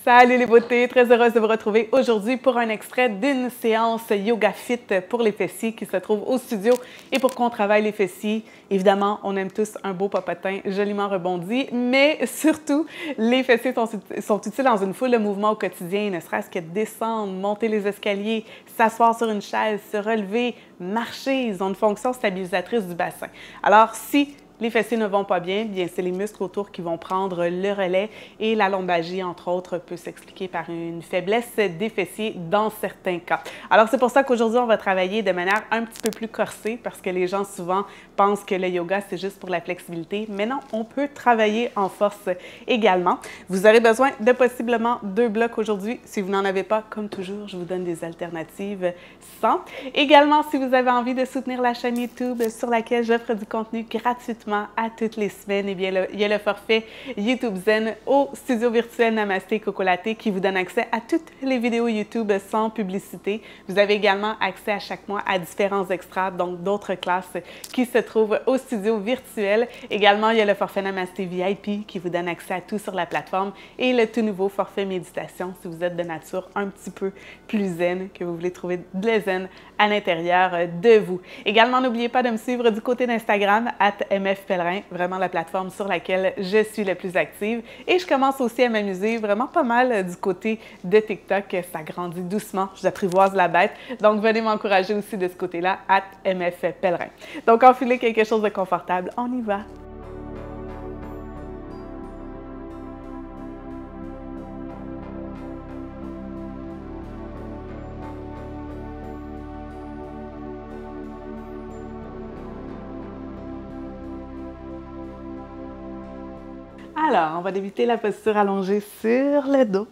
Salut les beautés, très heureuse de vous retrouver aujourd'hui pour un extrait d'une séance Yoga Fit pour les fessiers qui se trouve au studio et pour qu'on travaille les fessiers. Évidemment, on aime tous un beau popotin joliment rebondi, mais surtout, les fessiers sont utiles dans une foule de mouvements au quotidien, ne serait-ce que descendre, monter les escaliers, s'asseoir sur une chaise, se relever, marcher. Ils ont une fonction stabilisatrice du bassin. Alors, si les fessiers ne vont pas bien, bien c'est les muscles autour qui vont prendre le relais et la lombalgie, entre autres, peut s'expliquer par une faiblesse des fessiers dans certains cas. Alors, c'est pour ça qu'aujourd'hui, on va travailler de manière un petit peu plus corsée parce que les gens souvent pensent que le yoga, c'est juste pour la flexibilité, mais non, on peut travailler en force également. Vous aurez besoin de possiblement 2 blocs aujourd'hui. Si vous n'en avez pas, comme toujours, je vous donne des alternatives sans. Également, si vous avez envie de soutenir la chaîne YouTube sur laquelle j'offre du contenu gratuitement à toutes les semaines, eh bien, il y a le forfait YouTube Zen au studio virtuel Namasté Coco Latte qui vous donne accès à toutes les vidéos YouTube sans publicité. Vous avez également accès à chaque mois à différents extras, donc d'autres classes qui se trouvent au studio virtuel. Également, il y a le forfait Namasté VIP qui vous donne accès à tout sur la plateforme et le tout nouveau forfait méditation si vous êtes de nature un petit peu plus zen, que vous voulez trouver de la zen à l'intérieur de vous. Également, n'oubliez pas de me suivre du côté d'Instagram @mfpellerin, vraiment la plateforme sur laquelle je suis le plus active. Et je commence aussi à m'amuser vraiment pas mal du côté de TikTok. Ça grandit doucement, j'apprivoise la bête. Donc, venez m'encourager aussi de ce côté-là, @mfpellerin. Donc, enfilez quelque chose de confortable, on y va! Alors, on va débuter la posture allongée sur le dos.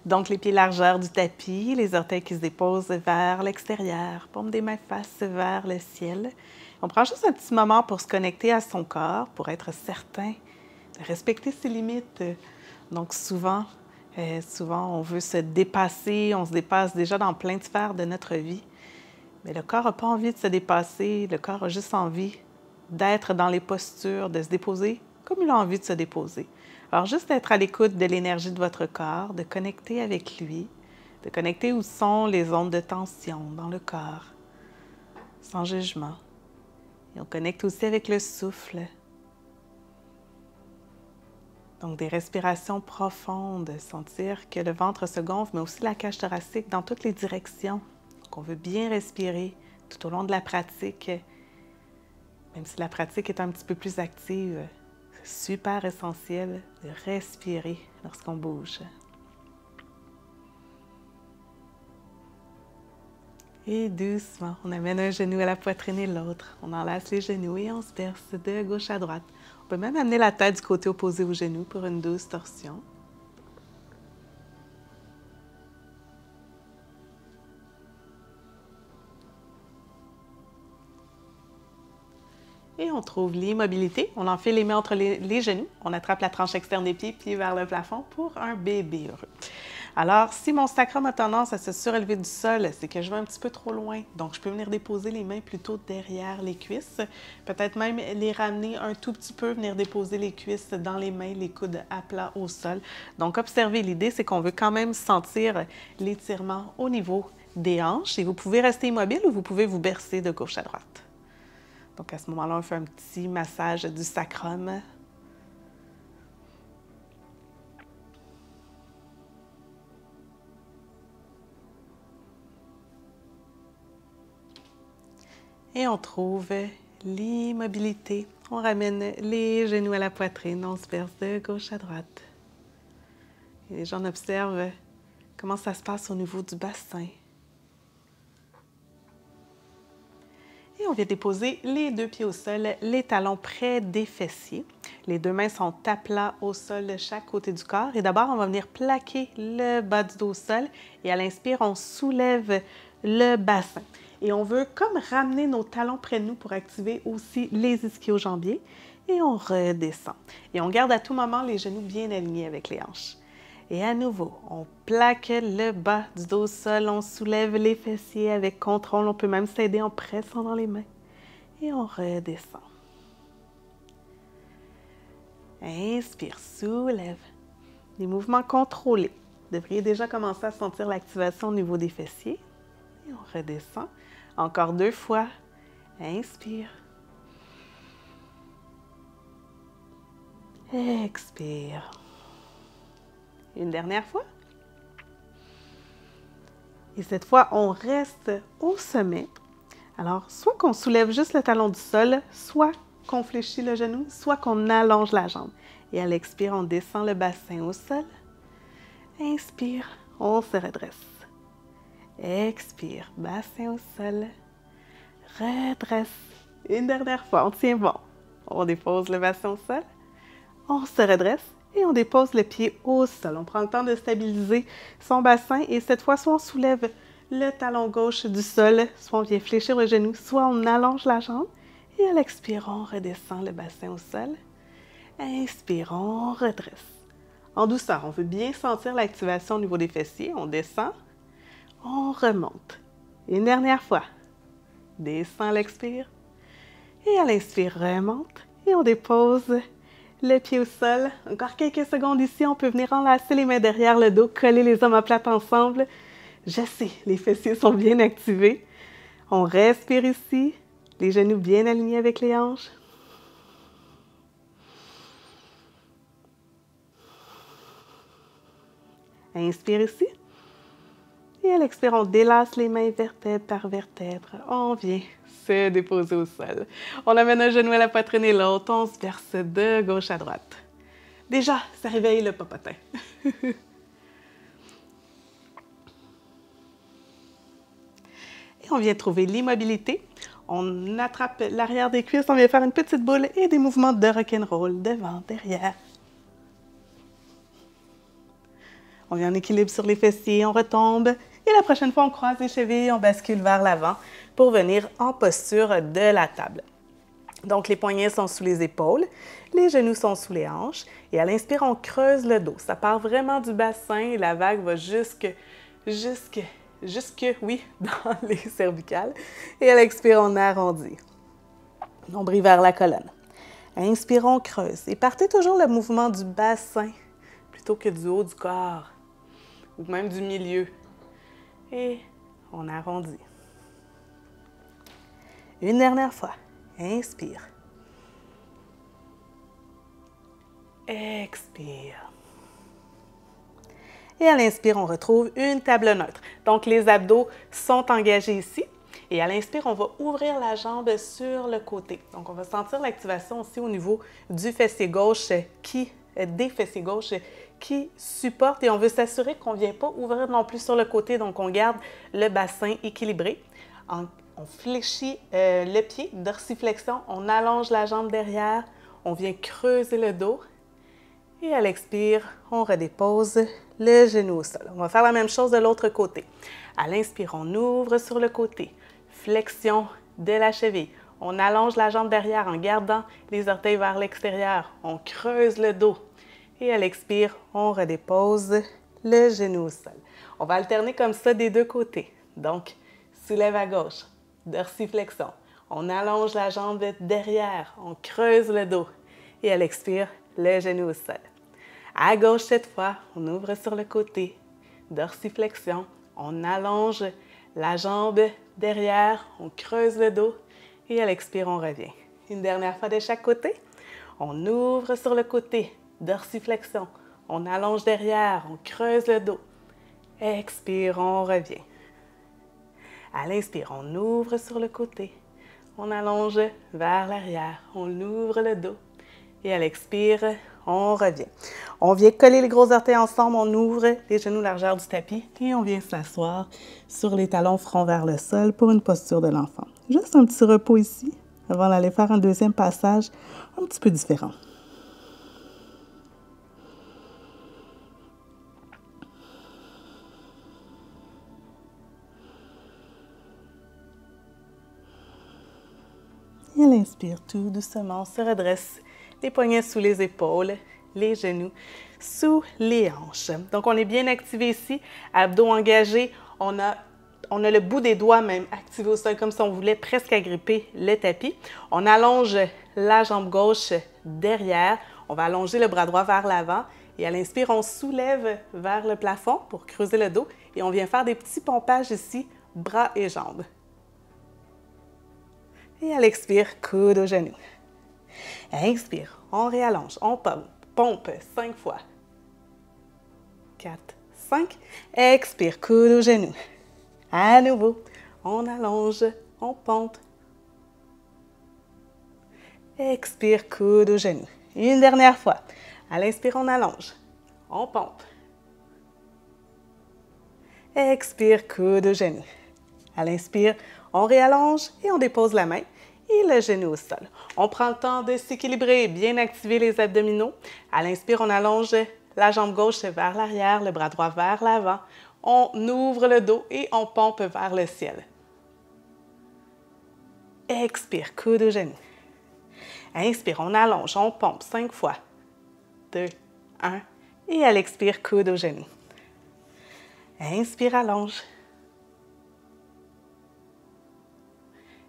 Donc, les pieds largeur du tapis, les orteils qui se déposent vers l'extérieur, paume des mains face vers le ciel. On prend juste un petit moment pour se connecter à son corps, pour être certain de respecter ses limites. Donc, souvent, on veut se dépasser, on se dépasse déjà dans plein de sphères de notre vie. Mais le corps n'a pas envie de se dépasser, le corps a juste envie d'être dans les postures, de se déposer comme il a envie de se déposer. Alors, juste être à l'écoute de l'énergie de votre corps, de connecter avec lui, de connecter où sont les ondes de tension dans le corps, sans jugement. Et on connecte aussi avec le souffle. Donc, des respirations profondes, sentir que le ventre se gonfle, mais aussi la cage thoracique dans toutes les directions. Donc, on veut bien respirer tout au long de la pratique, même si la pratique est un petit peu plus active. C'est super essentiel de respirer lorsqu'on bouge. Et doucement, on amène un genou à la poitrine et l'autre. On enlace les genoux et on se verse de gauche à droite. On peut même amener la tête du côté opposé au genou pour une douce torsion. Et on trouve l'immobilité. On enfile les mains entre les genoux. On attrape la tranche externe des pieds, pieds vers le plafond pour un bébé heureux. Alors, si mon sacrum a tendance à se surélever du sol, c'est que je vais un petit peu trop loin. Donc, je peux venir déposer les mains plutôt derrière les cuisses. Peut-être même les ramener un tout petit peu, venir déposer les cuisses dans les mains, les coudes à plat au sol. Donc, observez, l'idée, c'est qu'on veut quand même sentir l'étirement au niveau des hanches. Et vous pouvez rester immobile ou vous pouvez vous bercer de gauche à droite. Donc, à ce moment-là, on fait un petit massage du sacrum. Et on trouve l'immobilité. On ramène les genoux à la poitrine, on se verse de gauche à droite. Et les gens observent comment ça se passe au niveau du bassin. Et on vient déposer les 2 pieds au sol, les talons près des fessiers. Les 2 mains sont à plat au sol de chaque côté du corps. Et d'abord, on va venir plaquer le bas du dos au sol. Et à l'inspire, on soulève le bassin. Et on veut comme ramener nos talons près de nous pour activer aussi les ischio-jambiers. Et on redescend. Et on garde à tout moment les genoux bien alignés avec les hanches. Et à nouveau, on plaque le bas du dos au sol, on soulève les fessiers avec contrôle. On peut même s'aider en pressant dans les mains. Et on redescend. Inspire, soulève. Des mouvements contrôlés. Vous devriez déjà commencer à sentir l'activation au niveau des fessiers. Et on redescend. Encore 2 fois. Inspire. Expire. Une dernière fois. Et cette fois, on reste au sommet. Alors, soit qu'on soulève juste le talon du sol, soit qu'on fléchit le genou, soit qu'on allonge la jambe. Et à l'expire, on descend le bassin au sol. Inspire, on se redresse. Expire, bassin au sol. Redresse. Une dernière fois, on tient bon. On dépose le bassin au sol. On se redresse et on dépose le pied au sol. On prend le temps de stabiliser son bassin et cette fois, soit on soulève le talon gauche du sol, soit on vient fléchir le genou, soit on allonge la jambe. Et à l'expire, on redescend le bassin au sol. Inspire, on redresse. En douceur, on veut bien sentir l'activation au niveau des fessiers. On descend, on remonte. Une dernière fois. Descend à l'expire. Et à l'inspire, remonte. Et on dépose le pied au sol. Encore quelques secondes ici. On peut venir enlacer les mains derrière le dos, coller les omoplates ensemble. Je sais, les fessiers sont bien activés. On respire ici. Les genoux bien alignés avec les hanches. Inspire ici. Et à l'expire, on délace les mains vertèbre par vertèbre. On vient se déposer au sol. On amène un genou à la poitrine et l'autre. On se verse de gauche à droite. Déjà, ça réveille le popotin. Et on vient trouver l'immobilité. On attrape l'arrière des cuisses. On vient faire une petite boule et des mouvements de rock'n'roll devant, derrière. On vient en équilibre sur les fessiers, on retombe. Et la prochaine fois, on croise les chevilles, on bascule vers l'avant pour venir en posture de la table. Donc, les poignets sont sous les épaules, les genoux sont sous les hanches. Et à l'inspire, on creuse le dos. Ça part vraiment du bassin et la vague va jusque, oui, dans les cervicales. Et à l'expire, on arrondit. Nombril vers la colonne. Inspire, on creuse. Et partez toujours le mouvement du bassin plutôt que du haut du corps ou même du milieu. Et on arrondit. Une dernière fois. Inspire. Expire. Et à l'inspire, on retrouve une table neutre. Donc, les abdos sont engagés ici. Et à l'inspire, on va ouvrir la jambe sur le côté. Donc, on va sentir l'activation aussi au niveau du fessier gauche des fessiers gauches qui supportent et on veut s'assurer qu'on ne vient pas ouvrir non plus sur le côté, donc on garde le bassin équilibré. On fléchit le pied, dorsiflexion, on allonge la jambe derrière, on vient creuser le dos et à l'expire, on redépose le genou au sol. On va faire la même chose de l'autre côté. À l'inspire, on ouvre sur le côté, flexion de la cheville. On allonge la jambe derrière en gardant les orteils vers l'extérieur. On creuse le dos. Et à l'expire, on redépose le genou au sol. On va alterner comme ça des deux côtés. Donc, soulève à gauche, dorsiflexion. On allonge la jambe derrière. On creuse le dos. Et à l'expire, le genou au sol. À gauche cette fois, on ouvre sur le côté, dorsiflexion. On allonge la jambe derrière. On creuse le dos. Et à l'expire, on revient. Une dernière fois de chaque côté. On ouvre sur le côté, dorsiflexion. On allonge derrière, on creuse le dos. Expire, on revient. À l'inspire, on ouvre sur le côté. On allonge vers l'arrière, on ouvre le dos. Et à l'expire, on revient. On vient coller les gros orteils ensemble, on ouvre les genoux largeur du tapis et on vient s'asseoir sur les talons front vers le sol pour une posture de l'enfant. Juste un petit repos ici avant d'aller faire un deuxième passage un petit peu différent. Et à l'inspire, tout doucement, on se redresse. Les poignets sous les épaules, les genoux sous les hanches. Donc, on est bien activé ici, abdos engagés. On a le bout des doigts même activé au sol, comme si on voulait presque agripper le tapis. On allonge la jambe gauche derrière. On va allonger le bras droit vers l'avant Et à l'inspire, on soulève vers le plafond pour creuser le dos et on vient faire des petits pompages ici, bras et jambes. Et à l'expire, coude au genou. Inspire, on réallonge, on pompe 5 fois. 4, 5. Expire, coude au genou. À nouveau, on allonge, on pompe. Expire, coude au genou. Une dernière fois. À l'inspire, on allonge. On pompe. Expire, coude au genou. À l'inspire, on réallonge et on dépose la main et le genou au sol. On prend le temps de s'équilibrer, bien activer les abdominaux. À l'inspire, on allonge la jambe gauche vers l'arrière, le bras droit vers l'avant. On ouvre le dos et on pompe vers le ciel. Expire, coude au genou. Inspire, on allonge, on pompe 5 fois. 2, 1. Et à l'expire, coude au genou. Inspire, allonge.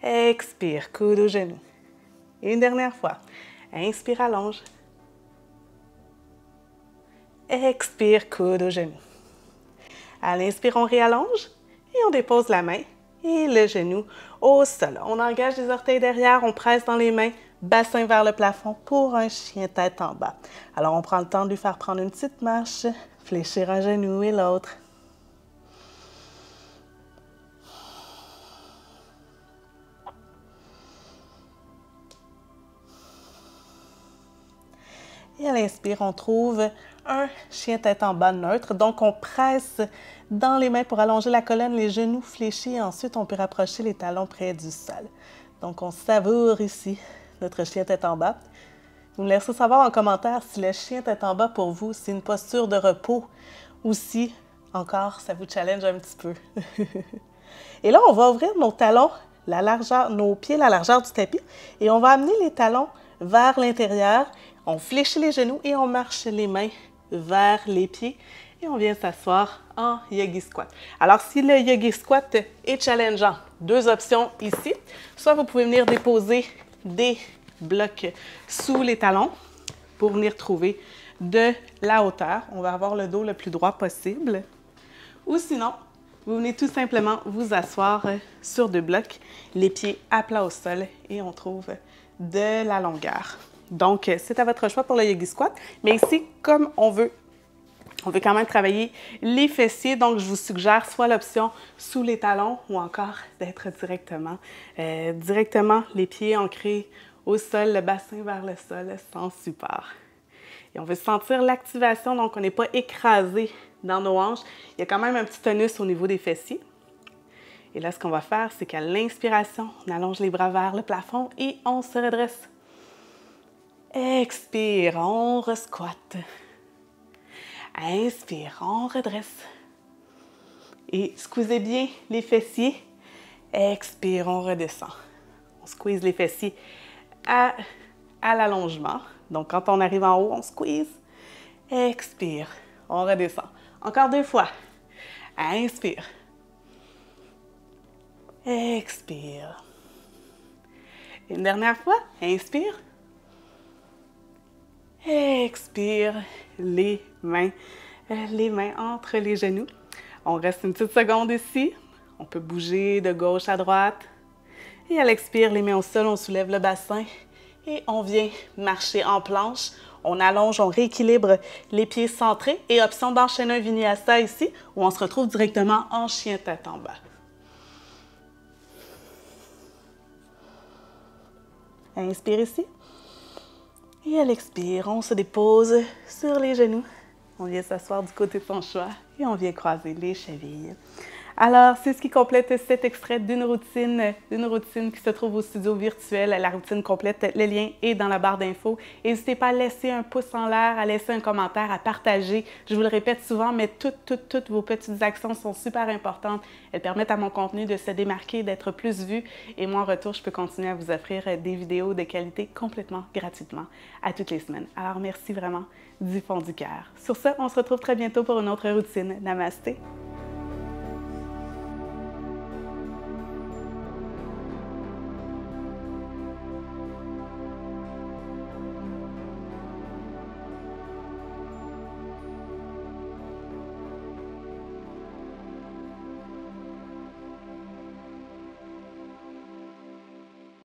Expire, coude au genou. Une dernière fois. Inspire, allonge. Expire, coude au genou. À l'inspire, on réallonge et on dépose la main et le genou au sol. On engage les orteils derrière, on presse dans les mains, bassin vers le plafond pour un chien tête en bas. Alors, on prend le temps de lui faire prendre une petite marche, fléchir un genou et l'autre. Et à l'inspire, on trouve un chien tête en bas neutre. Donc, on presse dans les mains pour allonger la colonne, les genoux fléchis. Ensuite, on peut rapprocher les talons près du sol. Donc, on savoure ici notre chien tête en bas. Vous me laissez savoir en commentaire si le chien tête en bas pour vous, c'est une posture de repos ou si, encore, ça vous challenge un petit peu. Et là, on va ouvrir nos talons, nos pieds, la largeur du tapis, et on va amener les talons vers l'intérieur. On fléchit les genoux et on marche les mains vers les pieds et on vient s'asseoir en Yogi Squat. Alors, si le Yogi Squat est challengeant, deux options ici. Soit vous pouvez venir déposer des blocs sous les talons pour venir trouver de la hauteur. On va avoir le dos le plus droit possible. Ou sinon, vous venez tout simplement vous asseoir sur deux blocs, les pieds à plat au sol et on trouve de la longueur. Donc, c'est à votre choix pour le Yogi Squat. Mais ici, comme on veut quand même travailler les fessiers, donc je vous suggère soit l'option sous les talons ou encore d'être directement les pieds ancrés au sol, le bassin vers le sol, sans support. Et on veut sentir l'activation, donc on n'est pas écrasé dans nos hanches. Il y a quand même un petit tonus au niveau des fessiers. Et là, ce qu'on va faire, c'est qu'à l'inspiration, on allonge les bras vers le plafond et on se redresse. Expire, on resquatte. Inspire, on redresse. Et squeezez bien les fessiers. Expire, on redescend. On squeeze les fessiers à l'allongement. Donc, quand on arrive en haut, on squeeze. Expire, on redescend. Encore 2 fois. Inspire. Expire. Une dernière fois. Inspire. Expire, les mains entre les genoux. On reste une petite seconde ici. On peut bouger de gauche à droite. Et à l'expire, les mains au sol, on soulève le bassin et on vient marcher en planche. On allonge, on rééquilibre les pieds centrés et option d'enchaîner un vinyasa ici où on se retrouve directement en chien tête en bas. Inspire ici. Et à l'expire, on se dépose sur les genoux. On vient s'asseoir du côté de son choix et on vient croiser les chevilles. Alors, c'est ce qui complète cet extrait d'une routine qui se trouve au studio virtuel. La routine complète, le lien est dans la barre d'infos. N'hésitez pas à laisser un pouce en l'air, à laisser un commentaire, à partager. Je vous le répète souvent, mais toutes vos petites actions sont super importantes. Elles permettent à mon contenu de se démarquer, d'être plus vu. Et moi, en retour, je peux continuer à vous offrir des vidéos de qualité complètement gratuitement à toutes les semaines. Alors, merci vraiment du fond du cœur. Sur ce, on se retrouve très bientôt pour une autre routine. Namasté!